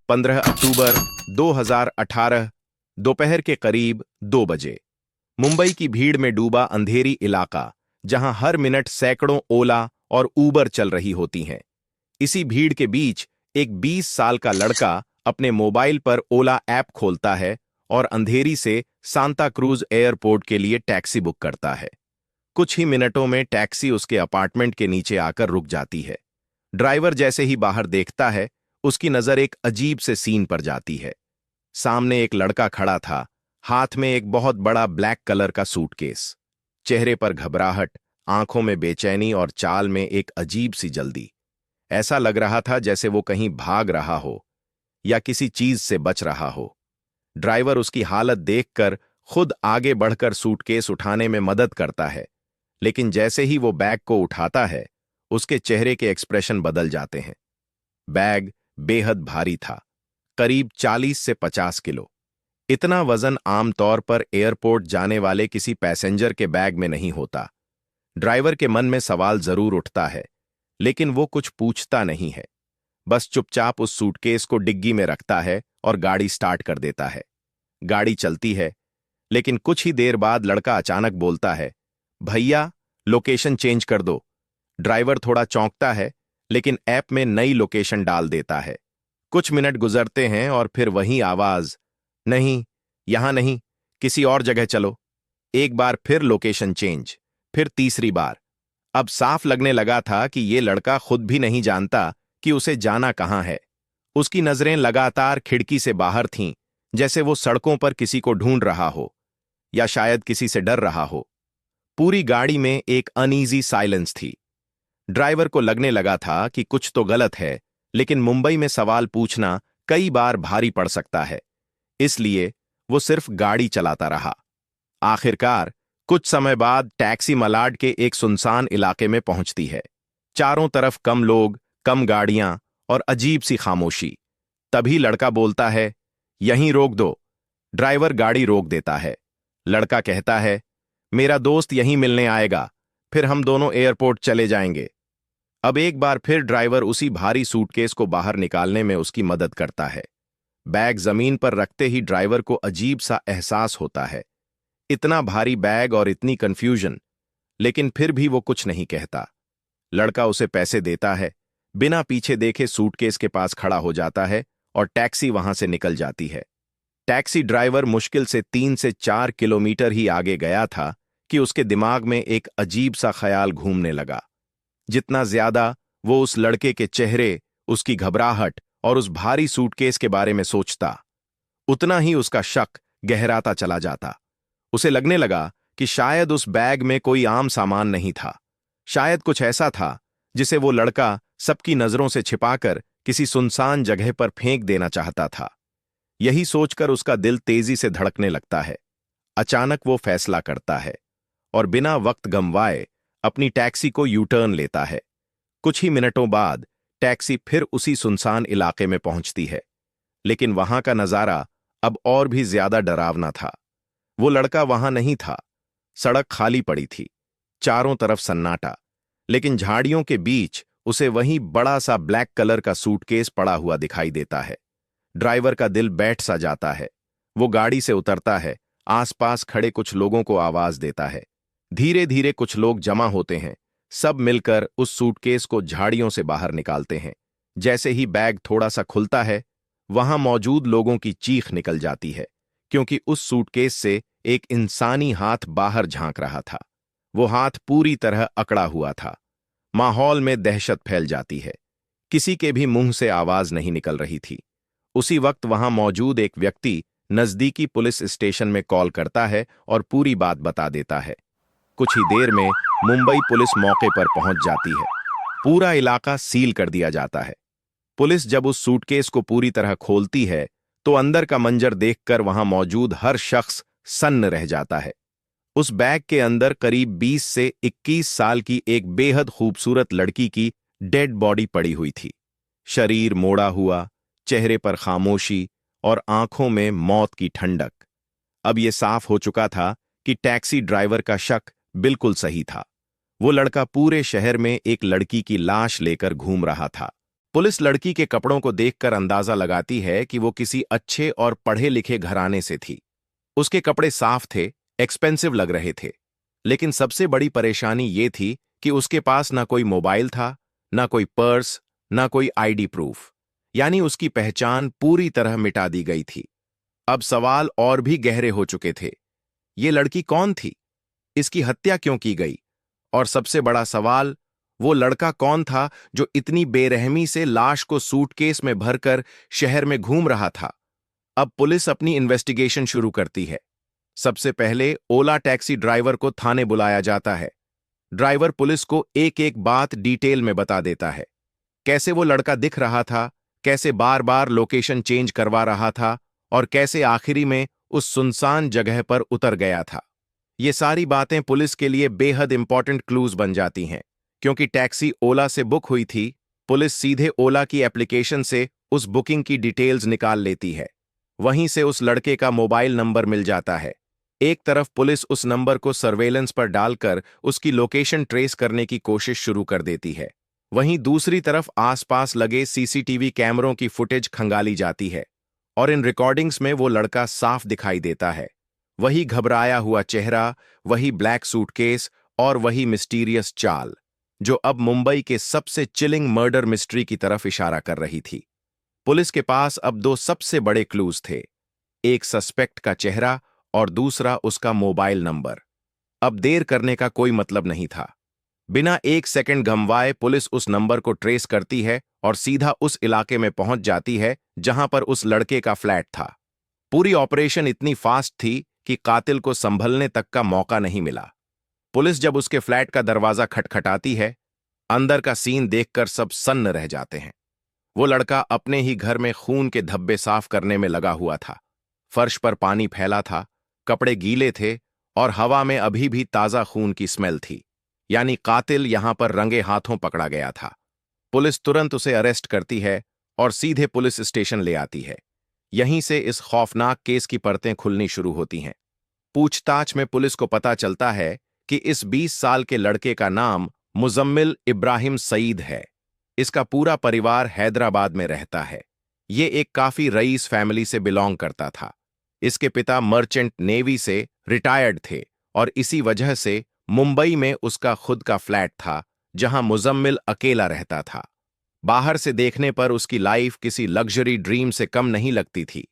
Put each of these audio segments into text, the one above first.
15 अक्टूबर 2018 दोपहर के करीब 2 बजे। मुंबई की भीड़ में डूबा अंधेरी इलाका, जहां हर मिनट सैकड़ों ओला और ऊबर चल रही होती हैं। इसी भीड़ के बीच एक 20 साल का लड़का अपने मोबाइल पर ओला ऐप खोलता है और अंधेरी से सांता क्रूज एयरपोर्ट के लिए टैक्सी बुक करता है। कुछ ही मिनटों में टैक्सी उसके अपार्टमेंट के नीचे आकर रुक जाती है। ड्राइवर जैसे ही बाहर देखता है, उसकी नजर एक अजीब से सीन पर जाती है। सामने एक लड़का खड़ा था, हाथ में एक बहुत बड़ा ब्लैक कलर का सूटकेस। चेहरे पर घबराहट, आंखों में बेचैनी और चाल में एक अजीब सी जल्दी। ऐसा लग रहा था जैसे वो कहीं भाग रहा हो या किसी चीज से बच रहा हो। ड्राइवर उसकी हालत देखकर खुद आगे बढ़कर सूटकेस उठाने में मदद करता है, लेकिन जैसे ही वो बैग को उठाता है, उसके चेहरे के एक्सप्रेशन बदल जाते हैं। बैग बेहद भारी था, करीब 40 से 50 किलो। इतना वजन आमतौर पर एयरपोर्ट जाने वाले किसी पैसेंजर के बैग में नहीं होता। ड्राइवर के मन में सवाल जरूर उठता है, लेकिन वो कुछ पूछता नहीं है। बस चुपचाप उस सूटकेस को डिग्गी में रखता है और गाड़ी स्टार्ट कर देता है। गाड़ी चलती है, लेकिन कुछ ही देर बाद लड़का अचानक बोलता है, भैया, लोकेशन चेंज कर दो। ड्राइवर थोड़ा चौंकता है, लेकिन ऐप में नई लोकेशन डाल देता है। कुछ मिनट गुजरते हैं और फिर वही आवाज, नहीं, यहां नहीं, किसी और जगह चलो। एक बार फिर लोकेशन चेंज, फिर तीसरी बार। अब साफ लगने लगा था कि ये लड़का खुद भी नहीं जानता कि उसे जाना कहां है। उसकी नजरें लगातार खिड़की से बाहर थीं, जैसे वो सड़कों पर किसी को ढूंढ रहा हो या शायद किसी से डर रहा हो। पूरी गाड़ी में एक अनईजी साइलेंस थी। ड्राइवर को लगने लगा था कि कुछ तो गलत है, लेकिन मुंबई में सवाल पूछना कई बार भारी पड़ सकता है, इसलिए वो सिर्फ गाड़ी चलाता रहा। आखिरकार कुछ समय बाद टैक्सी मलाड के एक सुनसान इलाके में पहुंचती है। चारों तरफ कम लोग, कम गाड़ियां और अजीब सी खामोशी। तभी लड़का बोलता है, यहीं रोक दो। ड्राइवर गाड़ी रोक देता है। लड़का कहता है, मेरा दोस्त यहीं मिलने आएगा, फिर हम दोनों एयरपोर्ट चले जाएंगे। अब एक बार फिर ड्राइवर उसी भारी सूटकेस को बाहर निकालने में उसकी मदद करता है। बैग जमीन पर रखते ही ड्राइवर को अजीब सा एहसास होता है। इतना भारी बैग और इतनी कंफ्यूजन, लेकिन फिर भी वो कुछ नहीं कहता। लड़का उसे पैसे देता है, बिना पीछे देखे सूटकेस के पास खड़ा हो जाता है और टैक्सी वहां से निकल जाती है। टैक्सी ड्राइवर मुश्किल से 3 से 4 किलोमीटर ही आगे गया था कि उसके दिमाग में एक अजीब सा ख्याल घूमने लगा। जितना ज्यादा वो उस लड़के के चेहरे, उसकी घबराहट और उस भारी सूटकेस के बारे में सोचता, उतना ही उसका शक गहराता चला जाता। उसे लगने लगा कि शायद उस बैग में कोई आम सामान नहीं था। शायद कुछ ऐसा था जिसे वो लड़का सबकी नजरों से छिपाकर किसी सुनसान जगह पर फेंक देना चाहता था। यही सोचकर उसका दिल तेजी से धड़कने लगता है। अचानक वो फैसला करता है और बिना वक्त गंवाए अपनी टैक्सी को यू टर्न लेता है। कुछ ही मिनटों बाद टैक्सी फिर उसी सुनसान इलाके में पहुंचती है, लेकिन वहां का नजारा अब और भी ज्यादा डरावना था। वो लड़का वहां नहीं था। सड़क खाली पड़ी थी, चारों तरफ सन्नाटा, लेकिन झाड़ियों के बीच उसे वही बड़ा सा ब्लैक कलर का सूटकेस पड़ा हुआ दिखाई देता है। ड्राइवर का दिल बैठ सा जाता है। वो गाड़ी से उतरता है, आसपास खड़े कुछ लोगों को आवाज देता है। धीरे धीरे कुछ लोग जमा होते हैं, सब मिलकर उस सूटकेस को झाड़ियों से बाहर निकालते हैं। जैसे ही बैग थोड़ा सा खुलता है, वहां मौजूद लोगों की चीख निकल जाती है, क्योंकि उस सूटकेस से एक इंसानी हाथ बाहर झांक रहा था। वो हाथ पूरी तरह अकड़ा हुआ था। माहौल में दहशत फैल जाती है। किसी के भी मुंह से आवाज नहीं निकल रही थी। उसी वक्त वहां मौजूद एक व्यक्ति नजदीकी पुलिस स्टेशन में कॉल करता है और पूरी बात बता देता है। कुछ ही देर में मुंबई पुलिस मौके पर पहुंच जाती है। पूरा इलाका सील कर दिया जाता है। पुलिस जब उस सूटकेस को पूरी तरह खोलती है, तो अंदर का मंजर देखकर वहां मौजूद हर शख्स सन्न रह जाता है। उस बैग के अंदर करीब 20 से 21 साल की एक बेहद खूबसूरत लड़की की डेड बॉडी पड़ी हुई थी। शरीर मोड़ा हुआ, चेहरे पर खामोशी और आंखों में मौत की ठंडक। अब यह साफ हो चुका था कि टैक्सी ड्राइवर का शक बिल्कुल सही था। वो लड़का पूरे शहर में एक लड़की की लाश लेकर घूम रहा था। पुलिस लड़की के कपड़ों को देखकर अंदाजा लगाती है कि वो किसी अच्छे और पढ़े लिखे घराने से थी। उसके कपड़े साफ थे, एक्सपेंसिव लग रहे थे। लेकिन सबसे बड़ी परेशानी ये थी कि उसके पास ना कोई मोबाइल था, ना कोई पर्स, ना कोई आईडी प्रूफ। यानी उसकी पहचान पूरी तरह मिटा दी गई थी। अब सवाल और भी गहरे हो चुके थे। ये लड़की कौन थी? इसकी हत्या क्यों की गई? और सबसे बड़ा सवाल, वो लड़का कौन था जो इतनी बेरहमी से लाश को सूटकेस में भरकर शहर में घूम रहा था? अब पुलिस अपनी इन्वेस्टिगेशन शुरू करती है। सबसे पहले ओला टैक्सी ड्राइवर को थाने बुलाया जाता है। ड्राइवर पुलिस को एक एक बात डिटेल में बता देता है। कैसे वो लड़का दिख रहा था, कैसे बार बार लोकेशन चेंज करवा रहा था और कैसे आखिरी में उस सुनसान जगह पर उतर गया था। ये सारी बातें पुलिस के लिए बेहद इंपॉर्टेंट क्लूज बन जाती हैं। क्योंकि टैक्सी ओला से बुक हुई थी, पुलिस सीधे ओला की एप्लीकेशन से उस बुकिंग की डिटेल्स निकाल लेती है। वहीं से उस लड़के का मोबाइल नंबर मिल जाता है। एक तरफ पुलिस उस नंबर को सर्वेलेंस पर डालकर उसकी लोकेशन ट्रेस करने की कोशिश शुरू कर देती है। वहीं दूसरी तरफ आसपास लगे सीसीटीवी कैमरों की फुटेज खंगाली जाती है और इन रिकॉर्डिंग्स में वो लड़का साफ दिखाई देता है। वही घबराया हुआ चेहरा, वही ब्लैक सूटकेस और वही मिस्टीरियस चाल, जो अब मुंबई के सबसे चिलिंग मर्डर मिस्ट्री की तरफ इशारा कर रही थी। पुलिस के पास अब दो सबसे बड़े क्लूज थे, एक सस्पेक्ट का चेहरा और दूसरा उसका मोबाइल नंबर। अब देर करने का कोई मतलब नहीं था। बिना एक सेकंड गंवाए पुलिस उस नंबर को ट्रेस करती है और सीधा उस इलाके में पहुंच जाती है जहां पर उस लड़के का फ्लैट था। पूरी ऑपरेशन इतनी फास्ट थी कि कातिल को संभलने तक का मौका नहीं मिला। पुलिस जब उसके फ्लैट का दरवाजा खटखटाती है, अंदर का सीन देखकर सब सन्न रह जाते हैं। वो लड़का अपने ही घर में खून के धब्बे साफ करने में लगा हुआ था। फर्श पर पानी फैला था, कपड़े गीले थे और हवा में अभी भी ताजा खून की स्मेल थी। यानी कातिल यहां पर रंगे हाथों पकड़ा गया था। पुलिस तुरंत उसे अरेस्ट करती है और सीधे पुलिस स्टेशन ले आती है। यहीं से इस खौफनाक केस की परतें खुलनी शुरू होती हैं। पूछताछ में पुलिस को पता चलता है कि इस 20 साल के लड़के का नाम मुजम्मिल इब्राहिम सईद है। इसका पूरा परिवार हैदराबाद में रहता है। ये एक काफी रईस फैमिली से बिलोंग करता था। इसके पिता मर्चेंट नेवी से रिटायर्ड थे और इसी वजह से मुंबई में उसका खुद का फ्लैट था जहां मुजम्मिल अकेला रहता था। बाहर से देखने पर उसकी लाइफ किसी लग्जरी ड्रीम से कम नहीं लगती थी,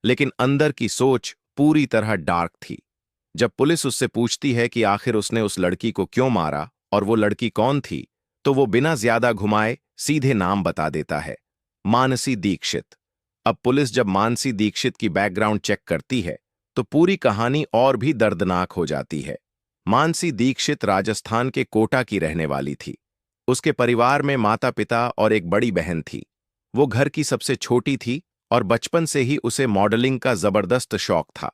लेकिन अंदर की सोच पूरी तरह डार्क थी। जब पुलिस उससे पूछती है कि आखिर उसने उस लड़की को क्यों मारा और वो लड़की कौन थी, तो वो बिना ज्यादा घुमाए सीधे नाम बता देता है, मानसी दीक्षित। अब पुलिस जब मानसी दीक्षित की बैकग्राउंड चेक करती है तो पूरी कहानी और भी दर्दनाक हो जाती है। मानसी दीक्षित राजस्थान के कोटा की रहने वाली थी। उसके परिवार में माता पिता और एक बड़ी बहन थी। वो घर की सबसे छोटी थी और बचपन से ही उसे मॉडलिंग का जबरदस्त शौक था।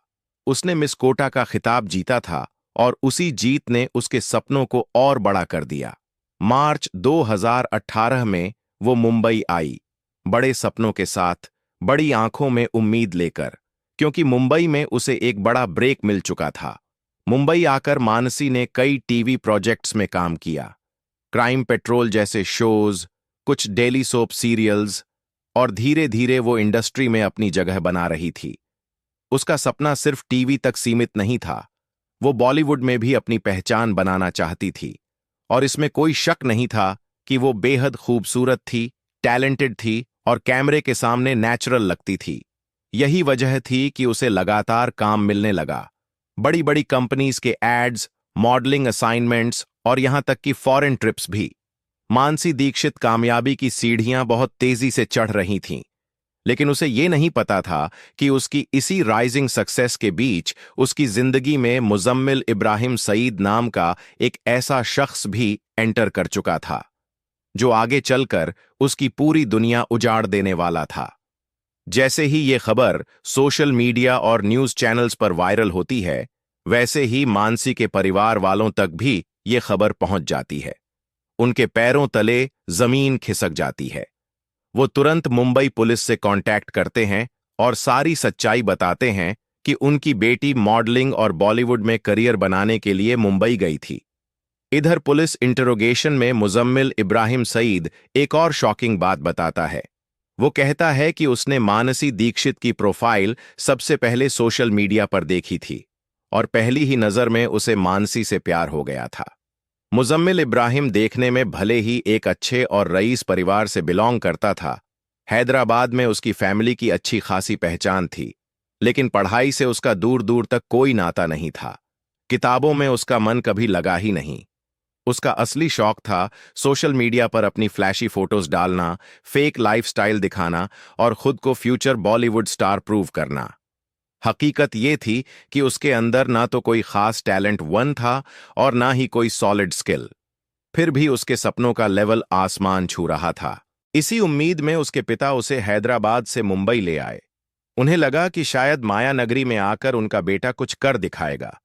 उसने मिस कोटा का खिताब जीता था और उसी जीत ने उसके सपनों को और बड़ा कर दिया। मार्च 2018 में वो मुंबई आई, बड़े सपनों के साथ, बड़ी आंखों में उम्मीद लेकर, क्योंकि मुंबई में उसे एक बड़ा ब्रेक मिल चुका था। मुंबई आकर मानसी ने कई टीवी प्रोजेक्ट्स में काम किया, क्राइम पेट्रोल जैसे शोज, कुछ डेली सोप सीरियल्स, और धीरे धीरे वो इंडस्ट्री में अपनी जगह बना रही थी। उसका सपना सिर्फ टीवी तक सीमित नहीं था, वो बॉलीवुड में भी अपनी पहचान बनाना चाहती थी। और इसमें कोई शक नहीं था कि वो बेहद खूबसूरत थी, टैलेंटेड थी और कैमरे के सामने नेचुरल लगती थी। यही वजह थी कि उसे लगातार काम मिलने लगा, बड़ी बड़ी कंपनीज के एड्स, मॉडलिंग असाइनमेंट्स और यहां तक कि फॉरेन ट्रिप्स भी। मानसी दीक्षित कामयाबी की सीढ़ियां बहुत तेजी से चढ़ रही थीं, लेकिन उसे ये नहीं पता था कि उसकी इसी राइजिंग सक्सेस के बीच उसकी जिंदगी में मुजम्मिल इब्राहिम सईद नाम का एक ऐसा शख्स भी एंटर कर चुका था, जो आगे चलकर उसकी पूरी दुनिया उजाड़ देने वाला था। जैसे ही ये खबर सोशल मीडिया और न्यूज चैनल्स पर वायरल होती है, वैसे ही मानसी के परिवार वालों तक भी ये खबर पहुंच जाती है। उनके पैरों तले जमीन खिसक जाती है। वो तुरंत मुंबई पुलिस से कांटेक्ट करते हैं और सारी सच्चाई बताते हैं कि उनकी बेटी मॉडलिंग और बॉलीवुड में करियर बनाने के लिए मुंबई गई थी। इधर पुलिस इंटरोगेशन में मुजम्मिल इब्राहिम सईद एक और शॉकिंग बात बताता है। वो कहता है कि उसने मानसी दीक्षित की प्रोफाइल सबसे पहले सोशल मीडिया पर देखी थी और पहली ही नजर में उसे मानसी से प्यार हो गया था। मुजम्मिल इब्राहिम देखने में भले ही एक अच्छे और रईस परिवार से बिलोंग करता था, हैदराबाद में उसकी फैमिली की अच्छी खासी पहचान थी, लेकिन पढ़ाई से उसका दूर दूर तक कोई नाता नहीं था। किताबों में उसका मन कभी लगा ही नहीं। उसका असली शौक था सोशल मीडिया पर अपनी फ्लैशी फोटोज डालना, फेक लाइफस्टाइल दिखाना और खुद को फ्यूचर बॉलीवुड स्टार प्रूव करना। हकीकत ये थी कि उसके अंदर ना तो कोई खास टैलेंट वन था और ना ही कोई सॉलिड स्किल। फिर भी उसके सपनों का लेवल आसमान छू रहा था। इसी उम्मीद में उसके पिता उसे हैदराबाद से मुंबई ले आए। उन्हें लगा कि शायद माया नगरी में आकर उनका बेटा कुछ कर दिखाएगा,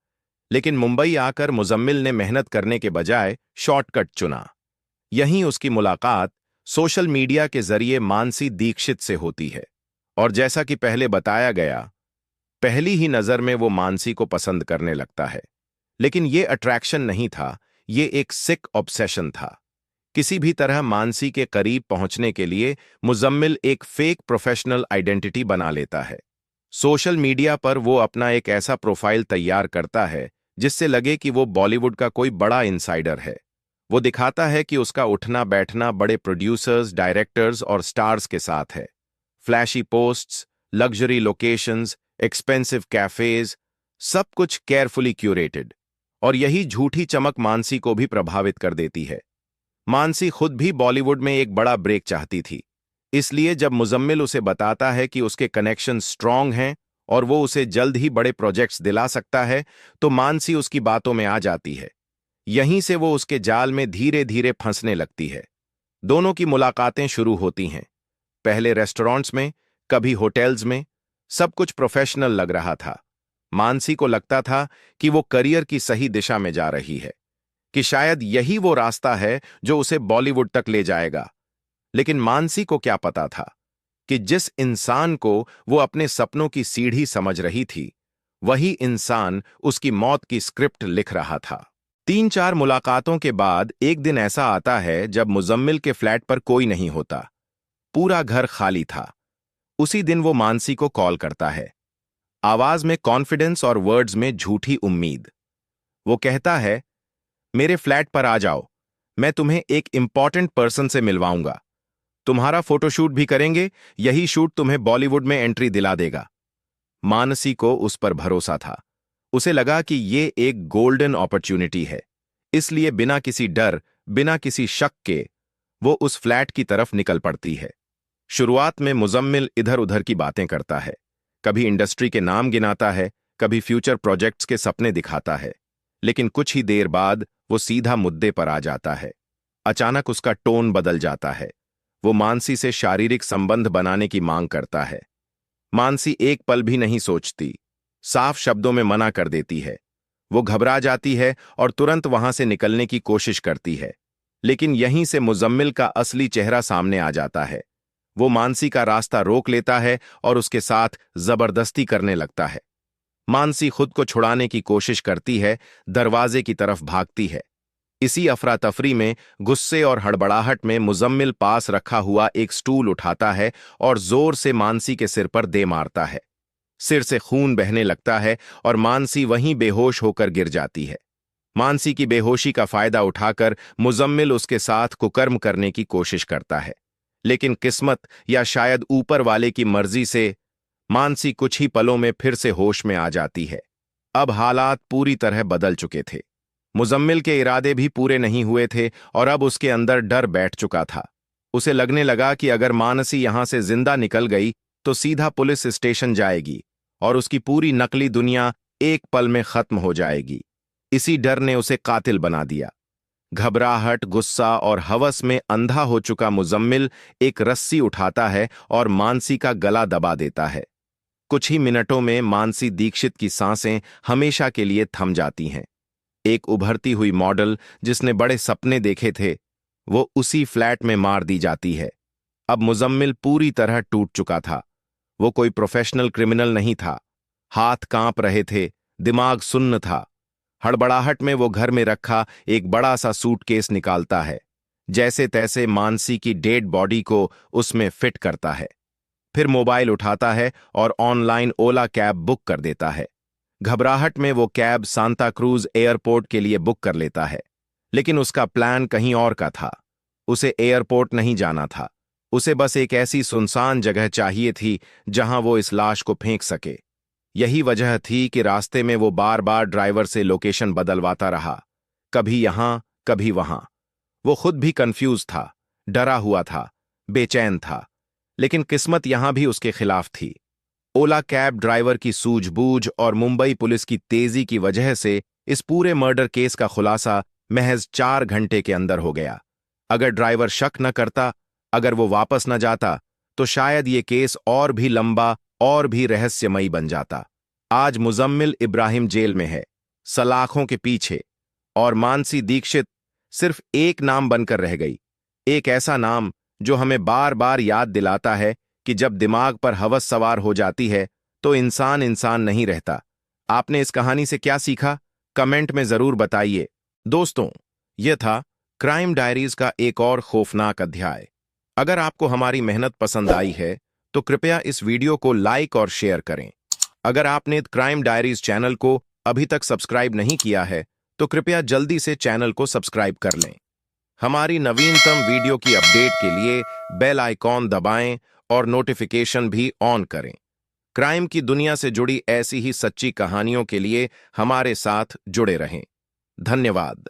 लेकिन मुंबई आकर मुजम्मिल ने मेहनत करने के बजाय शॉर्टकट चुना। यहीं उसकी मुलाकात सोशल मीडिया के जरिए मानसी दीक्षित से होती है और जैसा कि पहले बताया गया, पहली ही नजर में वो मानसी को पसंद करने लगता है। लेकिन ये अट्रैक्शन नहीं था, ये एक सिक ऑब्सेशन था। किसी भी तरह मानसी के करीब पहुंचने के लिए मुजम्मिल एक फेक प्रोफेशनल आइडेंटिटी बना लेता है। सोशल मीडिया पर वो अपना एक ऐसा प्रोफाइल तैयार करता है जिससे लगे कि वो बॉलीवुड का कोई बड़ा इनसाइडर है। वो दिखाता है कि उसका उठना बैठना बड़े प्रोड्यूसर्स, डायरेक्टर्स और स्टार्स के साथ है। Flashy posts, luxury locations, expensive cafes, सब कुछ केयरफुली क्यूरेटेड। और यही झूठी चमक मानसी को भी प्रभावित कर देती है। मानसी खुद भी बॉलीवुड में एक बड़ा ब्रेक चाहती थी, इसलिए जब मुजम्मिल उसे बताता है कि उसके कनेक्शन स्ट्रांग हैं और वो उसे जल्द ही बड़े प्रोजेक्ट्स दिला सकता है, तो मानसी उसकी बातों में आ जाती है। यहीं से वो उसके जाल में धीरे धीरे फंसने लगती है। दोनों की मुलाकातें शुरू होती हैं, पहले रेस्टोरेंट्स में, कभी होटल्स में। सब कुछ प्रोफेशनल लग रहा था। मानसी को लगता था कि वो करियर की सही दिशा में जा रही है, कि शायद यही वो रास्ता है जो उसे बॉलीवुड तक ले जाएगा। लेकिन मानसी को क्या पता था कि जिस इंसान को वो अपने सपनों की सीढ़ी समझ रही थी, वही इंसान उसकी मौत की स्क्रिप्ट लिख रहा था। 3-4 मुलाकातों के बाद एक दिन ऐसा आता है जब मुजम्मिल के फ्लैट पर कोई नहीं होता। पूरा घर खाली था। उसी दिन वो मानसी को कॉल करता है, आवाज में कॉन्फिडेंस और वर्ड्स में झूठी उम्मीद। वो कहता है, मेरे फ्लैट पर आ जाओ, मैं तुम्हें एक इंपॉर्टेंट पर्सन से मिलवाऊंगा। तुम्हारा फोटोशूट भी करेंगे, यही शूट तुम्हें बॉलीवुड में एंट्री दिला देगा। मानसी को उस पर भरोसा था। उसे लगा कि ये एक गोल्डन अपॉर्चुनिटी है, इसलिए बिना किसी डर, बिना किसी शक के वो उस फ्लैट की तरफ निकल पड़ती है। शुरुआत में मुजम्मिल इधर उधर की बातें करता है, कभी इंडस्ट्री के नाम गिनाता है, कभी फ्यूचर प्रोजेक्ट्स के सपने दिखाता है। लेकिन कुछ ही देर बाद वो सीधा मुद्दे पर आ जाता है। अचानक उसका टोन बदल जाता है। वो मानसी से शारीरिक संबंध बनाने की मांग करता है। मानसी एक पल भी नहीं सोचती, साफ शब्दों में मना कर देती है। वो घबरा जाती है और तुरंत वहां से निकलने की कोशिश करती है। लेकिन यहीं से मुजम्मिल का असली चेहरा सामने आ जाता है। वो मानसी का रास्ता रोक लेता है और उसके साथ जबरदस्ती करने लगता है। मानसी खुद को छुड़ाने की कोशिश करती है, दरवाजे की तरफ भागती है। इसी अफरा तफरी में, गुस्से और हड़बड़ाहट में मुजम्मिल पास रखा हुआ एक स्टूल उठाता है और जोर से मानसी के सिर पर दे मारता है। सिर से खून बहने लगता है और मानसी वहीं बेहोश होकर गिर जाती है। मानसी की बेहोशी का फायदा उठाकर मुजम्मिल उसके साथ कुकर्म करने की कोशिश करता है, लेकिन किस्मत या शायद ऊपर वाले की मर्जी से मानसी कुछ ही पलों में फिर से होश में आ जाती है। अब हालात पूरी तरह बदल चुके थे। मुजम्मिल के इरादे भी पूरे नहीं हुए थे और अब उसके अंदर डर बैठ चुका था। उसे लगने लगा कि अगर मानसी यहां से जिंदा निकल गई तो सीधा पुलिस स्टेशन जाएगी और उसकी पूरी नकली दुनिया एक पल में खत्म हो जाएगी। इसी डर ने उसे कातिल बना दिया। घबराहट, गुस्सा और हवस में अंधा हो चुका मुजम्मिल एक रस्सी उठाता है और मानसी का गला दबा देता है। कुछ ही मिनटों में मानसी दीक्षित की सांसें हमेशा के लिए थम जाती हैं। एक उभरती हुई मॉडल जिसने बड़े सपने देखे थे, वो उसी फ्लैट में मार दी जाती है। अब मुजम्मिल पूरी तरह टूट चुका था। वो कोई प्रोफेशनल क्रिमिनल नहीं था। हाथ कांप रहे थे, दिमाग सुन्न था। हड़बड़ाहट में वो घर में रखा एक बड़ा सा सूटकेस निकालता है, जैसे तैसे मानसी की डेड बॉडी को उसमें फिट करता है। फिर मोबाइल उठाता है और ऑनलाइन ओला कैब बुक कर देता है। घबराहट में वो कैब सांता क्रूज एयरपोर्ट के लिए बुक कर लेता है, लेकिन उसका प्लान कहीं और का था। उसे एयरपोर्ट नहीं जाना था। उसे बस एक ऐसी सुनसान जगह चाहिए थी जहां वो इस लाश को फेंक सके। यही वजह थी कि रास्ते में वो बार बार ड्राइवर से लोकेशन बदलवाता रहा, कभी यहां कभी वहां। वो खुद भी कंफ्यूज था, डरा हुआ था, बेचैन था, लेकिन किस्मत यहां भी उसके खिलाफ थी। ओला कैब ड्राइवर की सूझबूझ और मुंबई पुलिस की तेजी की वजह से इस पूरे मर्डर केस का खुलासा महज 4 घंटे के अंदर हो गया। अगर ड्राइवर शक न करता, अगर वो वापस न जाता, तो शायद ये केस और भी लंबा और भी रहस्यमयी बन जाता। आज मुजम्मिल इब्राहिम जेल में है, सलाखों के पीछे, और मानसी दीक्षित सिर्फ एक नाम बनकर रह गई। एक ऐसा नाम जो हमें बार बार याद दिलाता है कि जब दिमाग पर हवस सवार हो जाती है तो इंसान इंसान नहीं रहता। आपने इस कहानी से क्या सीखा? कमेंट में जरूर बताइए। दोस्तों, यह था क्राइम डायरीज का एक और खौफनाक अध्याय। अगर आपको हमारी मेहनत पसंद आई है तो कृपया इस वीडियो को लाइक और शेयर करें। अगर आपने क्राइम डायरीज चैनल को अभी तक सब्सक्राइब नहीं किया है तो कृपया जल्दी से चैनल को सब्सक्राइब कर लें। हमारी नवीनतम वीडियो की अपडेट के लिए बेल आइकॉन दबाएं और नोटिफिकेशन भी ऑन करें। क्राइम की दुनिया से जुड़ी ऐसी ही सच्ची कहानियों के लिए हमारे साथ जुड़े रहें। धन्यवाद।